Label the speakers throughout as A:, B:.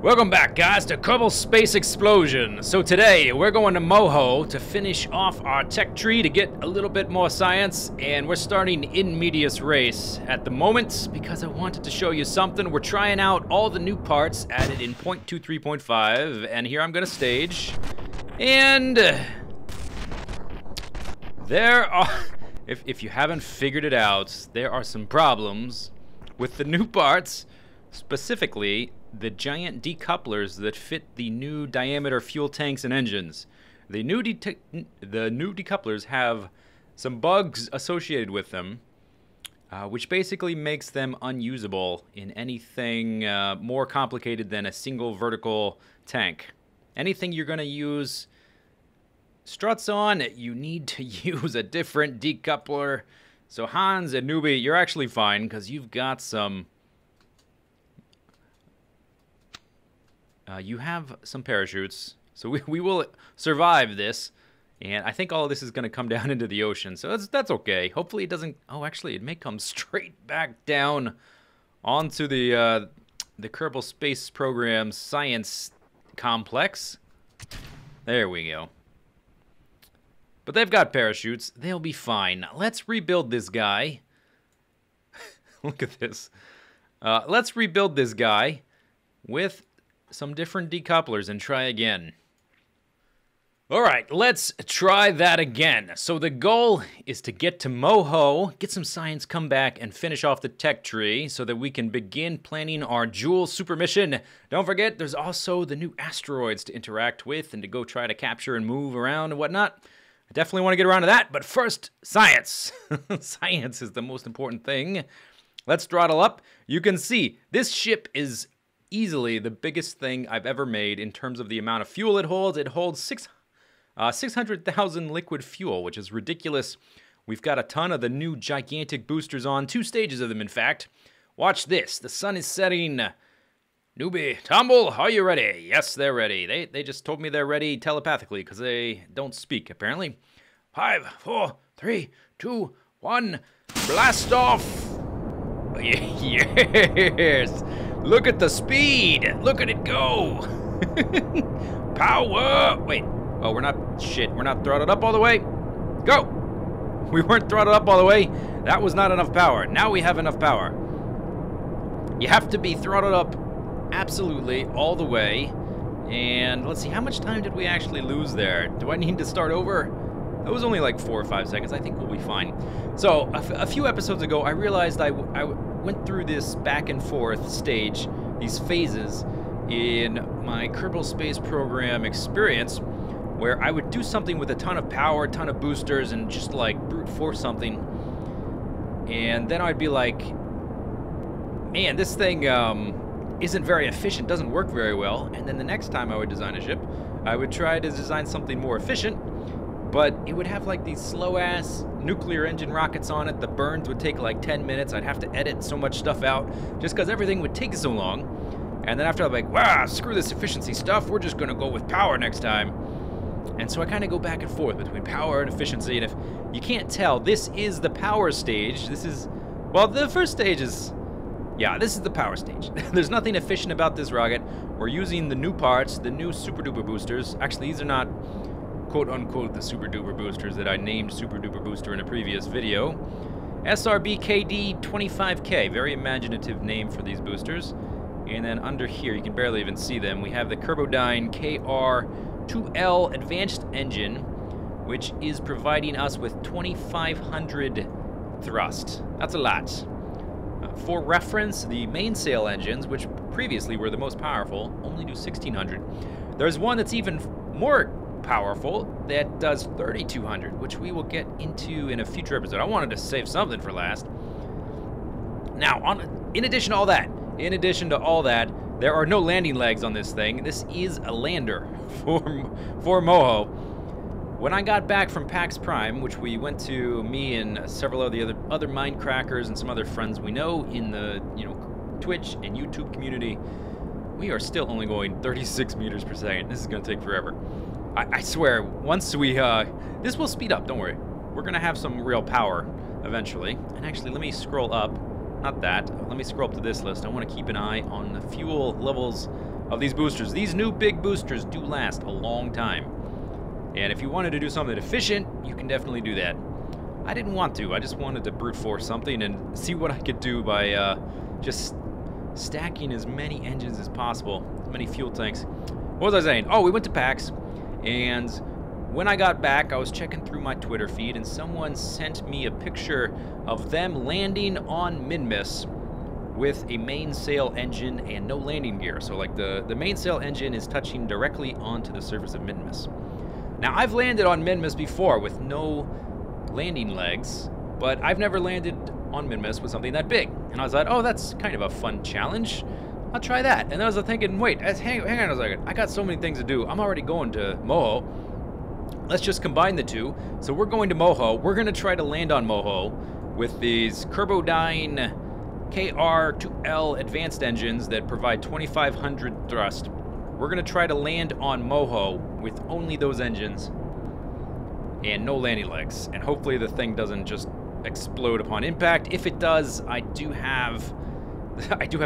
A: Welcome back, guys, to Kerbal Space Explosion. So today, we're going to Moho to finish off our tech tree to get a little bit more science, and we're starting in medias res at the moment because I wanted to show you something. We're trying out all the new parts added in 0.23.5, and here I'm going to stage. And there are, if you haven't figured it out, there are some problems with the new parts, specifically the giant decouplers that fit the new diameter fuel tanks and engines. The new decouplers have some bugs associated with them, which basically makes them unusable in anything more complicated than a single vertical tank. Anything you're going to use struts on, you need to use a different decoupler. So Hans and Newbie, you're actually fine because you've got some... you have some parachutes, so we will survive this, and I think all of this is going to come down into the ocean, so that's okay. Hopefully it doesn't... Oh, actually, it may come straight back down onto the Kerbal Space Program Science Complex. There we go. But they've got parachutes. They'll be fine. Let's rebuild this guy. Look at this. Let's rebuild this guy with some different decouplers and try again. Alright, let's try that again. So the goal is to get to Moho, get some science, come back, and finish off the tech tree so that we can begin planning our Joule super mission. Don't forget, there's also the new asteroids to interact with and to go try to capture and move around and whatnot. I definitely want to get around to that, but first, science. Science is the most important thing. Let's throttle up. You can see, this ship is easily the biggest thing I've ever made in terms of the amount of fuel it holds. It holds 600,000 liquid fuel, which is ridiculous. We've got a ton of the new gigantic boosters on, 2 stages of them, in fact. Watch this. The sun is setting. Newbie, Tumble, are you ready? Yes, they're ready. They just told me they're ready telepathically because they don't speak, apparently. 5, 4, 3, 2, 1. Blast off! Yes! Look at the speed! Look at it go! Power! Wait. Oh, we're not... Shit, we're not throttled up all the way. Go! We weren't throttled up all the way. That was not enough power. Now we have enough power. You have to be throttled up absolutely all the way. And let's see, how much time did we actually lose there? Do I need to start over? That was only like 4 or 5 seconds. I think we'll be fine. So, a few episodes ago, I realized I went through this back and forth stage, these phases, in my Kerbal Space Program experience, where I would do something with a ton of power, a ton of boosters, and just like brute force something. And then I'd be like, man, this thing isn't very efficient, doesn't work very well. And then the next time I would design a ship, I would try to design something more efficient, but it would have like these slow-ass nuclear engine rockets on it. The burns would take like 10 minutes. I'd have to edit so much stuff out just because everything would take so long. And then after, I'm like, wow, screw this efficiency stuff. We're just going to go with power next time. And so I kind of go back and forth between power and efficiency. And if you can't tell, this is the power stage. This is, well, the first stage is, yeah, this is the power stage. There's nothing efficient about this rocket. We're using the new parts, the new super duper boosters. Actually, these are not quote-unquote the Super Duper Boosters that I named Super Duper Booster in a previous video. SRBKD25K, very imaginative name for these boosters. And then under here, you can barely even see them, we have the Kerbodyne KR2L Advanced Engine, which is providing us with 2,500 thrust. That's a lot. For reference, the mainsail engines, which previously were the most powerful, only do 1,600. There's one that's even more powerful that does 3,200, which we will get into in a future episode. I wanted to save something for last. Now, in addition to all that, there are no landing legs on this thing. This is a lander for Moho. When I got back from PAX Prime, which we went to, me and several of the other Mindcrackers and some other friends we know in the Twitch and YouTube community, we are still only going 36 meters per second. This is going to take forever. I swear, once we, this will speed up, don't worry. We're gonna have some real power eventually. And actually, let me scroll up. Not that. Let me scroll up to this list. I want to keep an eye on the fuel levels of these boosters. These new big boosters do last a long time. And if you wanted to do something efficient, you can definitely do that. I didn't want to. I just wanted to brute force something and see what I could do by just stacking as many engines as possible, as many fuel tanks. What was I saying? Oh, we went to PAX, and when I got back, I was checking through my Twitter feed, and someone sent me a picture of them landing on Minmus with a mainsail engine and no landing gear. So, like, the mainsail engine is touching directly onto the surface of Minmus. Now, I've landed on Minmus before with no landing legs, but I've never landed on Minmus with something that big. And I was like, oh, that's kind of a fun challenge. I'll try that. And I was thinking, wait, hang on a second. I got so many things to do. I'm already going to Moho. Let's just combine the two. So we're going to Moho. We're going to try to land on Moho with these Kerbodyne KR2L advanced engines that provide 2,500 thrust. We're going to try to land on Moho with only those engines and no landing legs. And hopefully the thing doesn't just explode upon impact. If it does, I do have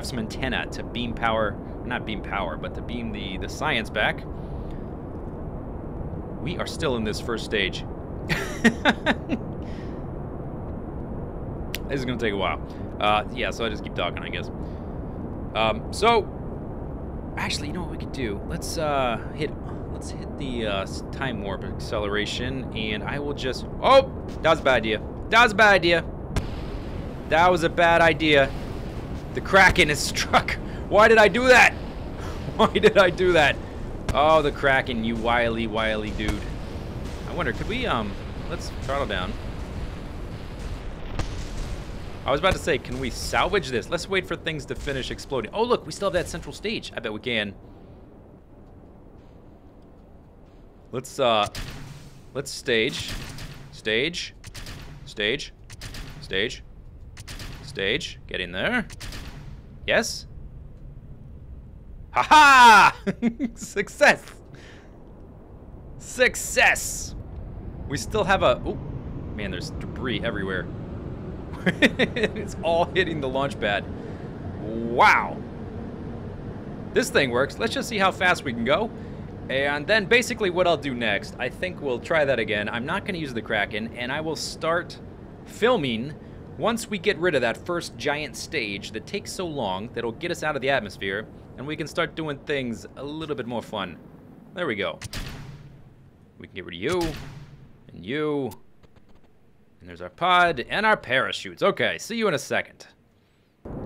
A: some antenna to beam power, not beam power, but to beam the science back. We are still in this first stage. This is gonna take a while. Yeah, so I just keep talking, I guess. So actually, you know what we could do? Let's hit the time warp acceleration, and I will just. Oh, that was a bad idea. That was a bad idea. That was a bad idea. The Kraken is struck. Why did I do that? Why did I do that? Oh, the Kraken, you wily, wily dude. I wonder, could we, let's throttle down. I was about to say, can we salvage this? Let's wait for things to finish exploding. Oh, look, we still have that central stage. I bet we can. Let's stage. Stage. Stage. Stage. Stage. Get in there. Yes? Ha-ha! Success! Success! We still have a... Oh, man, there's debris everywhere. It's all hitting the launch pad. Wow. This thing works. Let's just see how fast we can go. And then basically what I'll do next, I think we'll try that again. I'm not going to use the Kraken, and I will start filming once we get rid of that first giant stage that takes so long that'll get us out of the atmosphere, and we can start doing things a little bit more fun. There we go. We can get rid of you, and you, and there's our pod, and our parachutes. Okay, see you in a second.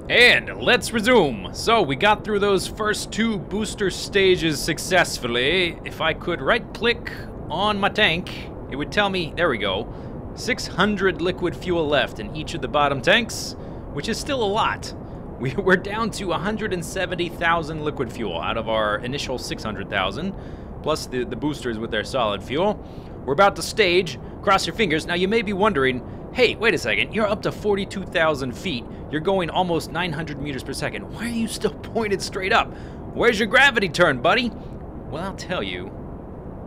A: And let's resume. So we got through those first two booster stages successfully. If I could right-click on my tank, it would tell me, there we go, 600 liquid fuel left in each of the bottom tanks, which is still a lot. We're down to 170,000 liquid fuel out of our initial 600,000, plus the boosters with their solid fuel. We're about to stage. Cross your fingers. Now you may be wondering, hey, wait a second, you're up to 42,000 feet. You're going almost 900 meters per second. Why are you still pointed straight up? Where's your gravity turn, buddy? Well, I'll tell you.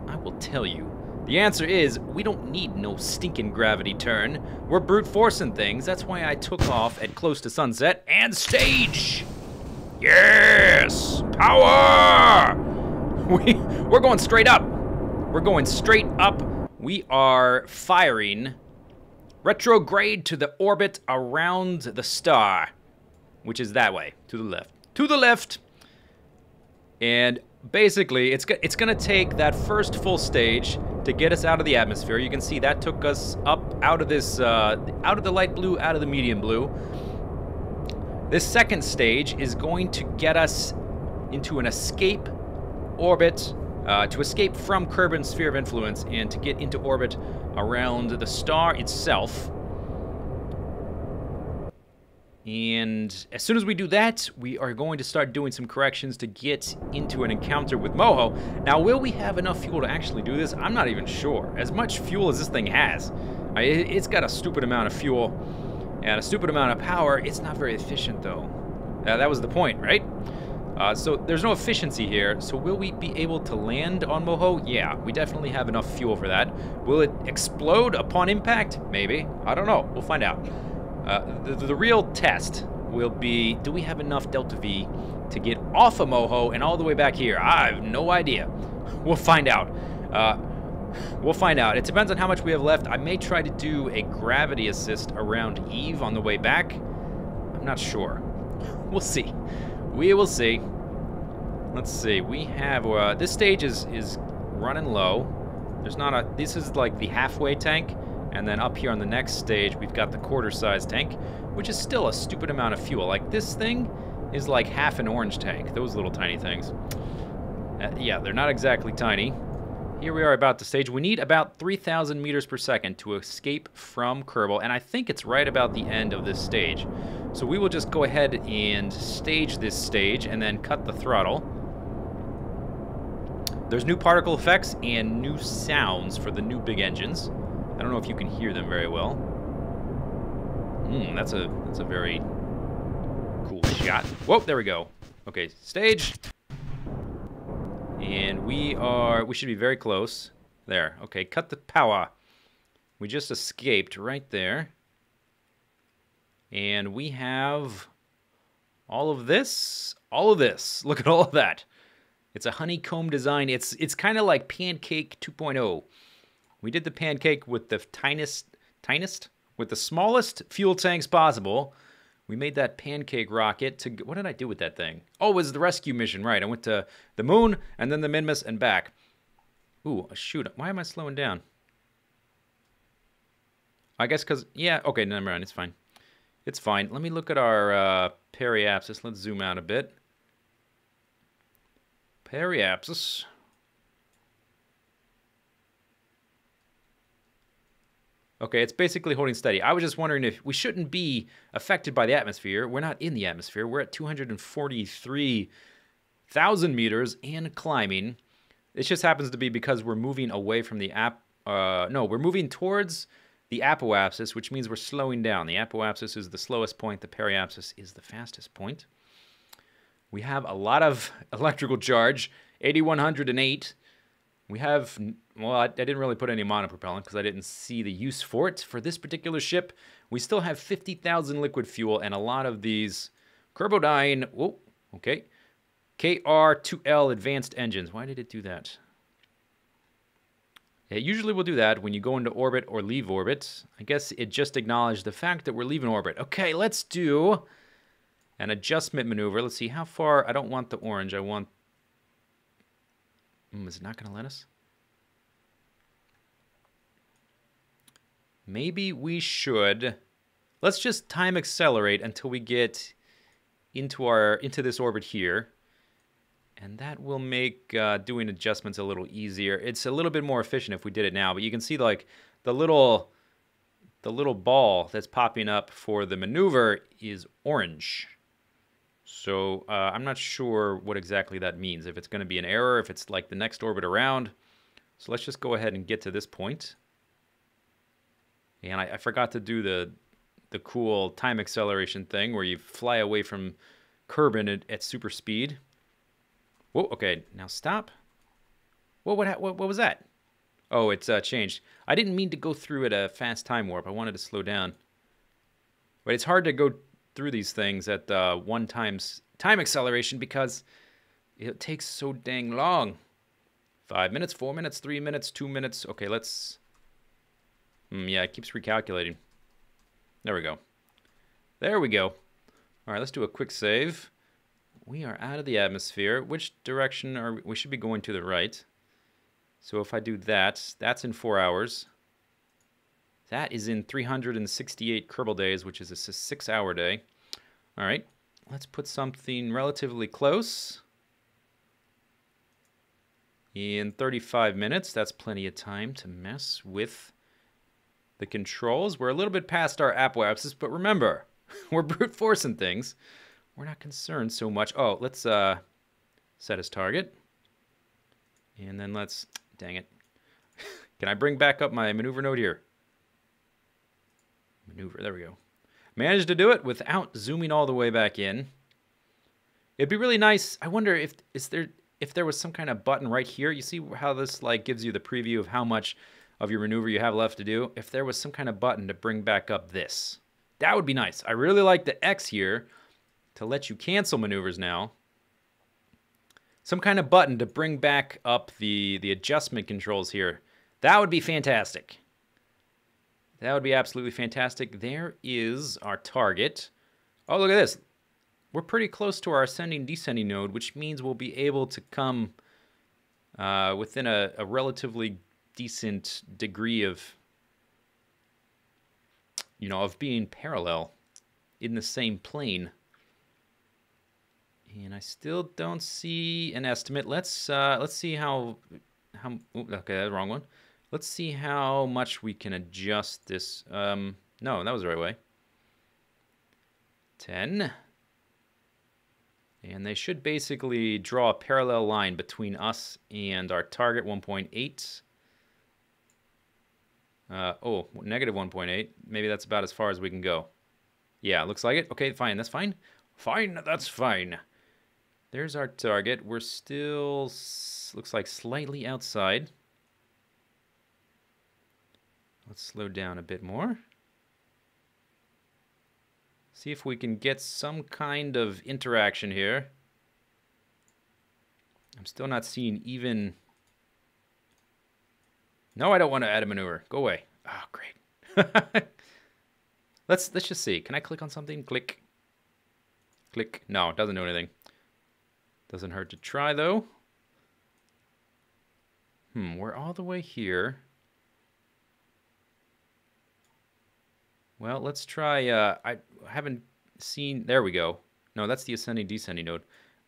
A: I will tell you. The answer is, we don't need no stinking gravity turn. We're brute forcing things. That's why I took off at close to sunset and stage. Yes! Power! We're going straight up. We're going straight up. We are firing retrograde to the orbit around the star, which is that way, to the left. To the left. And basically, it's going to take that first full stage to get us out of the atmosphere. You can see that took us up out of this, out of the light blue, out of the medium blue. This second stage is going to get us into an escape orbit, to escape from Kerbin's sphere of influence and to get into orbit around the star itself. And as soon as we do that, we are going to start doing some corrections to get into an encounter with Moho. Now, will we have enough fuel to actually do this? I'm not even sure. As much fuel as this thing has, it's got a stupid amount of fuel and a stupid amount of power. It's not very efficient, though. That was the point, right? So there's no efficiency here. So will we be able to land on Moho? Yeah, we definitely have enough fuel for that. Will it explode upon impact? Maybe. I don't know. We'll find out. The real test will be, do we have enough Delta V to get off of Moho and all the way back here? I have no idea. We'll find out. We'll find out. It depends on how much we have left. I may try to do a gravity assist around Eve on the way back. I'm not sure. We'll see. We will see. Let's see. We have, this stage is running low. There's not a, this is like the halfway tank. And then up here on the next stage, we've got the quarter-size tank, which is still a stupid amount of fuel. Like, this thing is like half an orange tank, those little tiny things. Yeah, they're not exactly tiny. Here we are about the stage. We need about 3,000 meters per second to escape from Kerbal, and I think it's right about the end of this stage. So we will just go ahead and stage this stage and then cut the throttle. There's new particle effects and new sounds for the new big engines. I don't know if you can hear them very well. That's a very cool shot. Whoa, there we go. Okay, stage. And we should be very close. There, okay, cut the power. We just escaped right there. And we have all of this. Look at all of that. It's a honeycomb design. It's kind of like Pancake 2.0. We did the Pancake with the tiniest, with the smallest fuel tanks possible. We made that Pancake rocket to, what did I do with that thing? Oh, it was the rescue mission, right. I went to the moon and then the Minmus and back. Ooh, shoot, why am I slowing down? I guess because, yeah, okay, never mind, it's fine. It's fine. Let me look at our periapsis. Let's zoom out a bit. Periapsis. Okay, it's basically holding steady. I was just wondering if we shouldn't be affected by the atmosphere. We're not in the atmosphere. We're at 243,000 meters and climbing. It just happens to be because we're moving away from the no, we're moving towards the apoapsis, which means we're slowing down. The apoapsis is the slowest point. The periapsis is the fastest point. We have a lot of electrical charge, 8,108. We have, well, I didn't really put any monopropellant because I didn't see the use for it. For this particular ship, we still have 50,000 liquid fuel and a lot of these Kerbodyne, whoa, okay, KR2L advanced engines. Why did it do that? It usually will do that when you go into orbit or leave orbit. I guess it just acknowledged the fact that we're leaving orbit. Okay, let's do an adjustment maneuver. Let's see how far. I don't want the orange. I want... is it not going to let us? Maybe we should... Let's just time accelerate until we get into this orbit here. And that will make doing adjustments a little easier. It's a little bit more efficient if we did it now, but you can see like the little ball that's popping up for the maneuver is orange. So I'm not sure what exactly that means. If it's going to be an error, if it's like the next orbit around. So let's just go ahead and get to this point. And I forgot to do the cool time acceleration thing where you fly away from Kerbal at super speed. Whoa, okay, now stop. What was that? Oh, it's changed. I didn't mean to go through at a fast time warp. I wanted to slow down. But it's hard to go through these things at one times time acceleration because it takes so dang long. 5 minutes, 4 minutes, 3 minutes, 2 minutes. Okay, let's... yeah, it keeps recalculating. There we go. There we go. All right, let's do a quick save. We are out of the atmosphere. Which direction are we? We should be going to the right. So if I do that, that's in 4 hours. That is in 368 Kerbal days, which is a 6-hour day. All right, let's put something relatively close. In 35 minutes, that's plenty of time to mess with the controls. We're a little bit past our apoapsis, but remember, we're brute forcing things. We're not concerned so much. Oh, let's set as target. And then let's, dang it. Can I bring back up my maneuver node here? Maneuver, there we go. Managed to do it without zooming all the way back in. It'd be really nice. I wonder if there was some kind of button right here. You see how this like gives you the preview of how much of your maneuver you have left to do? If there was some kind of button to bring back up this. That would be nice. I really like the X here to let you cancel maneuvers now. Some kind of button to bring back up the adjustment controls here. That would be fantastic. That would be absolutely fantastic. There is our target. Oh, look at this. We're pretty close to our ascending descending node, which means we'll be able to come within a relatively decent degree of, you know, of being parallel in the same plane. And I still don't see an estimate. Let's see how okay, that's the wrong one. Let's see how much we can adjust this. No, that was the right way. 10. And they should basically draw a parallel line between us and our target 1.8. Oh, negative 1.8. Maybe that's about as far as we can go. Yeah, looks like it. Okay, fine. That's fine. Fine, that's fine. There's our target. We're still, looks like, slightly outside. Let's slow down a bit more. See if we can get some kind of interaction here. I'm still not seeing even... No, I don't want to add a maneuver. Go away. Oh, great. Let's just see. Can I click on something? Click. Click. No, it doesn't do anything. Doesn't hurt to try, though. We're all the way here. Well, let's try, I haven't seen, there we go. No, that's the ascending descending node.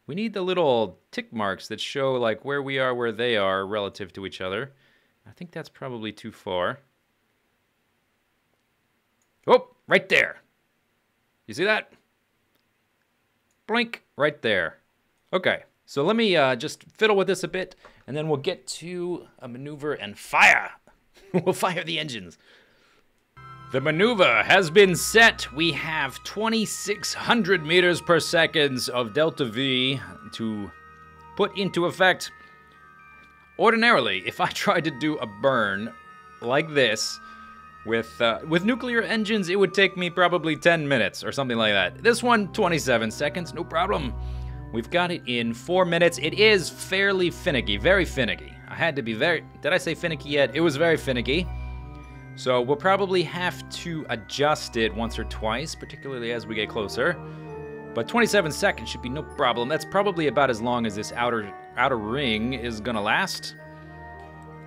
A: We need the little tick marks that show like where we are, where they are relative to each other. I think that's probably too far. Oh, right there. You see that? Blink, right there. Okay, so let me just fiddle with this a bit, and then we'll get to a maneuver and fire. We'll fire the engines. The maneuver has been set. We have 2,600 meters per second of delta V to put into effect. Ordinarily, if I tried to do a burn like this with nuclear engines, it would take me probably 10 minutes or something like that. This one, 27 seconds, no problem. We've got it in 4 minutes. It is fairly finicky, very finicky. I had to be very... Did I say finicky yet? It was very finicky. So we'll probably have to adjust it once or twice, particularly as we get closer. But 27 seconds should be no problem. That's probably about as long as this outer ring is gonna last.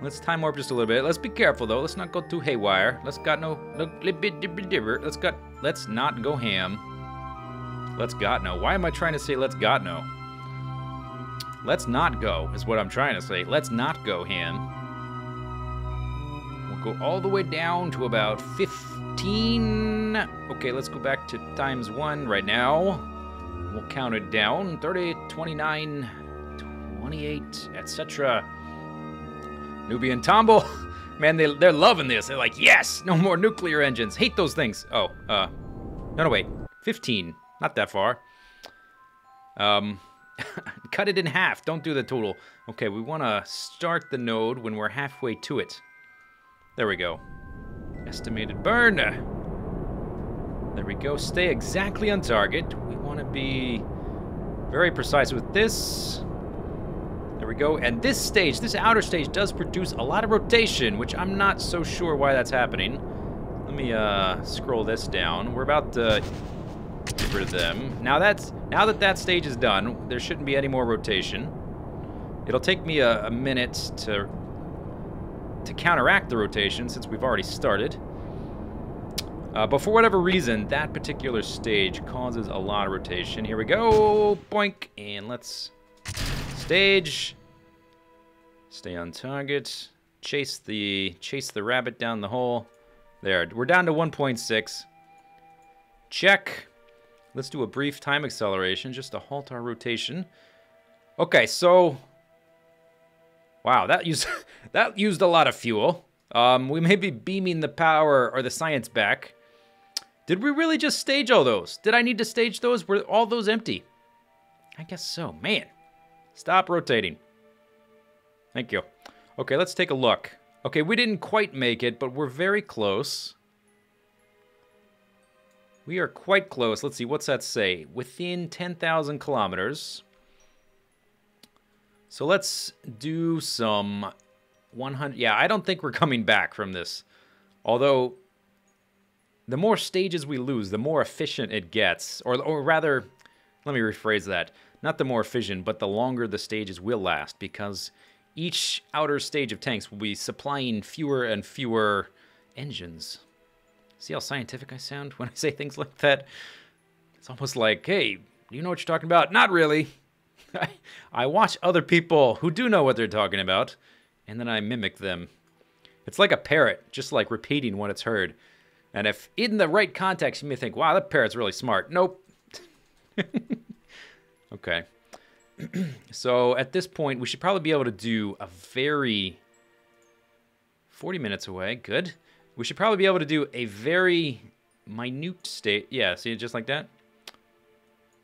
A: Let's time warp just a little bit. Let's be careful though. Let's not go too haywire. Let's not go ham. Let's got no. Why am I trying to say let's got no? Let's not go is what I'm trying to say. Let's not go ham. Go all the way down to about 15. Okay, let's go back to ×1 right now. We'll count it down. 30, 29, 28, etc. Nubian Tombo. Man, they're loving this. They're like, yes, no more nuclear engines. Hate those things. Oh, no, wait. 15. Not that far. Cut it in half. Don't do the total. Okay, we want to start the node when we're halfway to it. There we go. Estimated burn. There we go. Stay exactly on target. We want to be very precise with this. There we go. And this stage, this outer stage, does produce a lot of rotation, which I'm not so sure why that's happening. Let me scroll this down. We're about to get rid of them. Now that stage is done, there shouldn't be any more rotation. It'll take me a minute to counteract the rotation since we've already started. But for whatever reason, that particular stage causes a lot of rotation. Here we go. Boink. And let's stage. Stay on target. Chase the rabbit down the hole. There. We're down to 1.6. Check. Let's do a brief time acceleration just to halt our rotation. Okay, so... Wow, that used a lot of fuel. We may be beaming the power or the science back. Did we really just stage all those? Did I need to stage those? Were all those empty? I guess so. Man, stop rotating. Thank you. Okay, let's take a look. Okay, we didn't quite make it, but we're very close. We are quite close. Let's see, what's that say? Within 10,000 kilometers. So let's do some 100. Yeah, I don't think we're coming back from this. Although, the more stages we lose, the more efficient it gets. Or rather, let me rephrase that. Not the more efficient, but the longer the stages will last. Because each outer stage of tanks will be supplying fewer and fewer engines. See how scientific I sound when I say things like that? It's almost like, hey, do you know what you're talking about? Not really. I watch other people who do know what they're talking about, and then I mimic them. It's like a parrot, just like repeating what it's heard. And if in the right context, you may think, wow, that parrot's really smart. Nope. Okay. So at this point, we should probably be able to do a very... 40 minutes away, good. We should probably be able to do a very minute state. Yeah, see it just like that?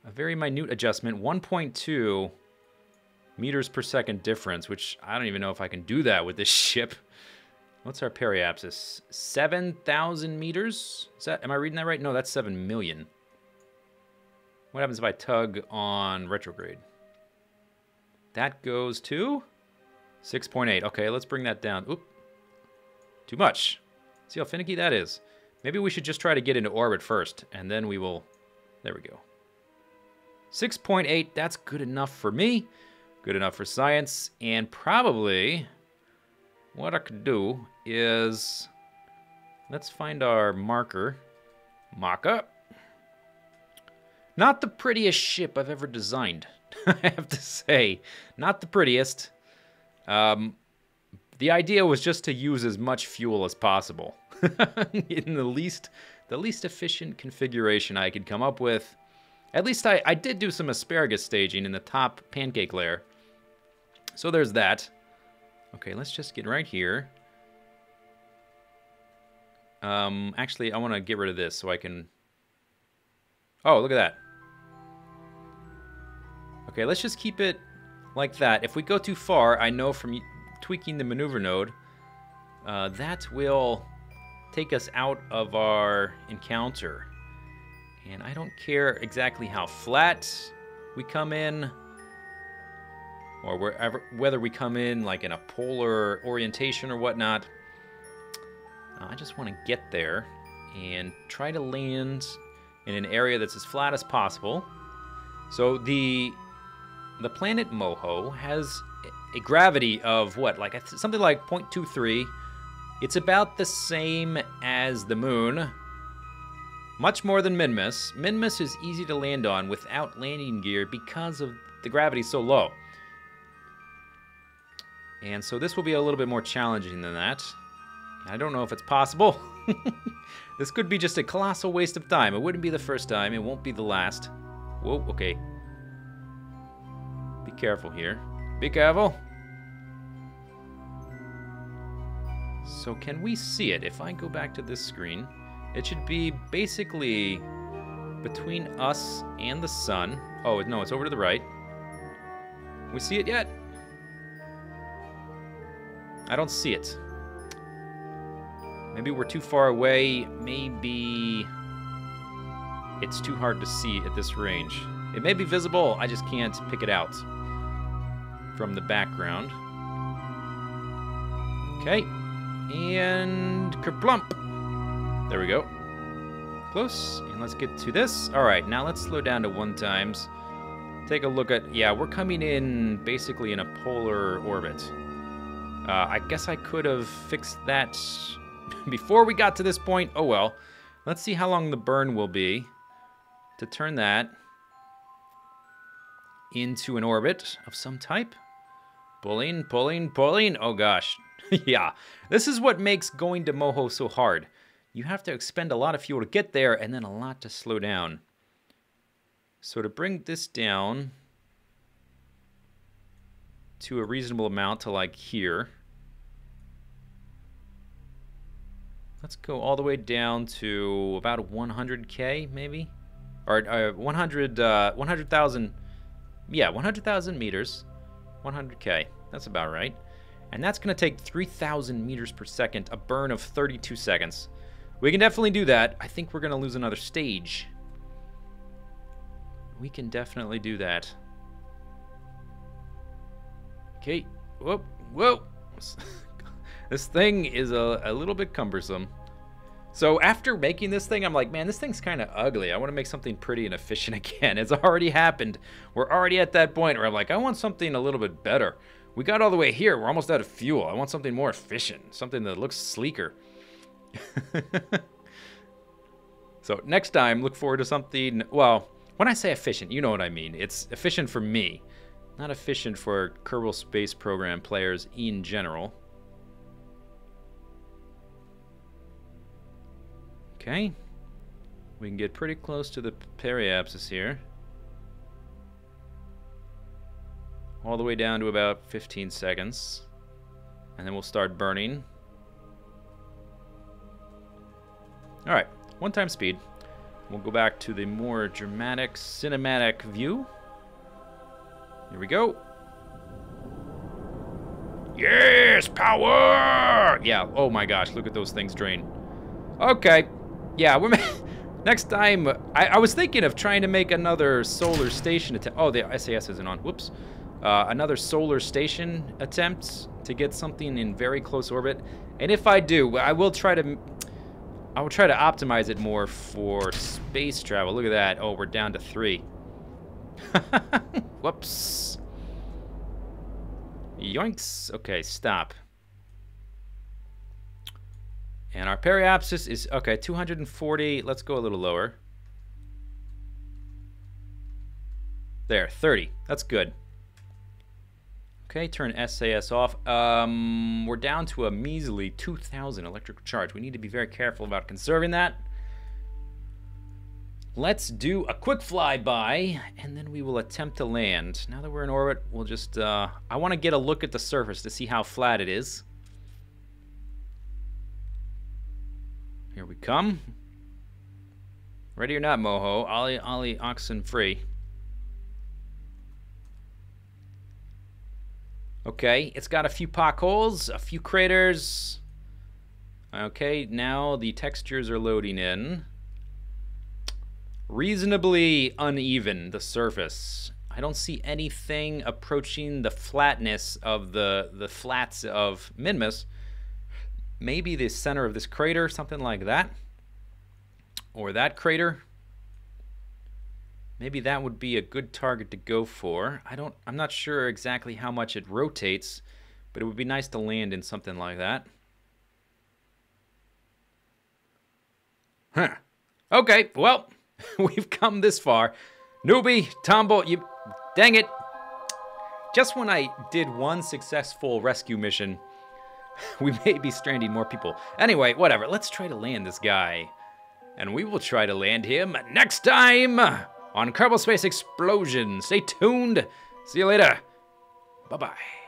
A: A very minute adjustment, 1.2 meters per second difference, which I don't even know if I can do that with this ship. What's our periapsis? 7,000 meters? Is that, am I reading that right? No, that's 7 million. What happens if I tug on retrograde? That goes to 6.8. Okay, let's bring that down. Oop. Too much. See how finicky that is? Maybe we should just try to get into orbit first, and then we will... There we go. 6.8, that's good enough for me. Good enough for science. And probably what I could do is... Let's find our marker. Maka. Not the prettiest ship I've ever designed, I have to say. Not the prettiest. The idea was just to use as much fuel as possible in the least efficient configuration I could come up with. At least I did do some asparagus staging in the top pancake layer. So there's that. Okay, let's just get right here. Actually, I want to get rid of this so I can... Oh, look at that. Okay, let's just keep it like that. If we go too far, I know from tweaking the maneuver node, that will take us out of our encounter. And I don't care exactly how flat we come in, or whether we come in like in a polar orientation or whatnot. I just want to get there and try to land in an area that's as flat as possible. So the planet Moho has a gravity of what, like something like 0.23. It's about the same as the moon. Much more than Minmus. Minmus is easy to land on without landing gear because of the gravity so low. And so this will be a little bit more challenging than that. I don't know if it's possible. This could be just a colossal waste of time. It wouldn't be the first time. It won't be the last. Whoa, okay. Be careful here. Be careful. So can we see it? If I go back to this screen, it should be basically between us and the sun. Oh, no, it's over to the right. We see it yet? I don't see it. Maybe we're too far away. Maybe it's too hard to see at this range. It may be visible, I just can't pick it out from the background. Okay. And kerplump. There we go. Close. And let's get to this. All right, now let's slow down to 1 times. Take a look at... Yeah, we're coming in basically in a polar orbit. I guess I could have fixed that before we got to this point. Oh well. Let's see how long the burn will be to turn that into an orbit of some type. Pulling, pulling, pulling. Oh gosh. Yeah. This is what makes going to Moho so hard. You have to expend a lot of fuel to get there and then a lot to slow down. So to bring this down to a reasonable amount to like here. Let's go all the way down to about 100K maybe? Or 100,000, yeah, 100,000 meters, 100K, that's about right. And that's gonna take 3,000 meters per second, a burn of 32 seconds. We can definitely do that. I think we're going to lose another stage. We can definitely do that. Okay. Whoa. Whoa. This thing is a little bit cumbersome. So after making this thing, I'm like, man, this thing's kind of ugly. I want to make something pretty and efficient again. It's already happened. We're already at that point where I'm like, I want something a little bit better. We got all the way here. We're almost out of fuel. I want something more efficient. Something that looks sleeker. So next time, look forward to something, well, when I say efficient, you know what I mean. It's efficient for me, not efficient for Kerbal Space Program players in general. Okay. We can get pretty close to the periapsis here. All the way down to about 15 seconds. And then we'll start burning. Alright, 1 speed. We'll go back to the more dramatic, cinematic view. Here we go. Yes, power! Yeah, oh my gosh, look at those things drain. Okay, yeah, we're next time, I was thinking of trying to make another solar station attempt. Oh, the SAS isn't on, whoops. Another solar station attempt to get something in very close orbit. And if I do, I will try to optimize it more for space travel. Look at that. Oh, we're down to 3. Whoops. Yoinks. Okay, stop. And our periapsis is, okay, 240. Let's go a little lower. There, 30. That's good. Okay, turn SAS off. We're down to a measly 2,000 electrical charge. We need to be very careful about conserving that. Let's do a quick flyby, and then we will attempt to land. Now that we're in orbit, we'll just, I want to get a look at the surface to see how flat it is. Here we come. Ready or not, Moho. Ollie, oxen free. Okay, it's got a few potholes, a few craters. Okay, now the textures are loading in. Reasonably uneven, the surface. I don't see anything approaching the flatness of the flats of Minmus. Maybe the center of this crater, something like that. Or that crater. Maybe that would be a good target to go for. I'm not sure exactly how much it rotates, but it would be nice to land in something like that. Huh. Okay, well, we've come this far. Newbie, Tombo, you... Dang it. Just when I did one successful rescue mission, we may be stranding more people. Anyway, whatever. Let's try to land this guy. And we will try to land him next time on Kerbal Space Explosion. Stay tuned. See you later. Bye-bye.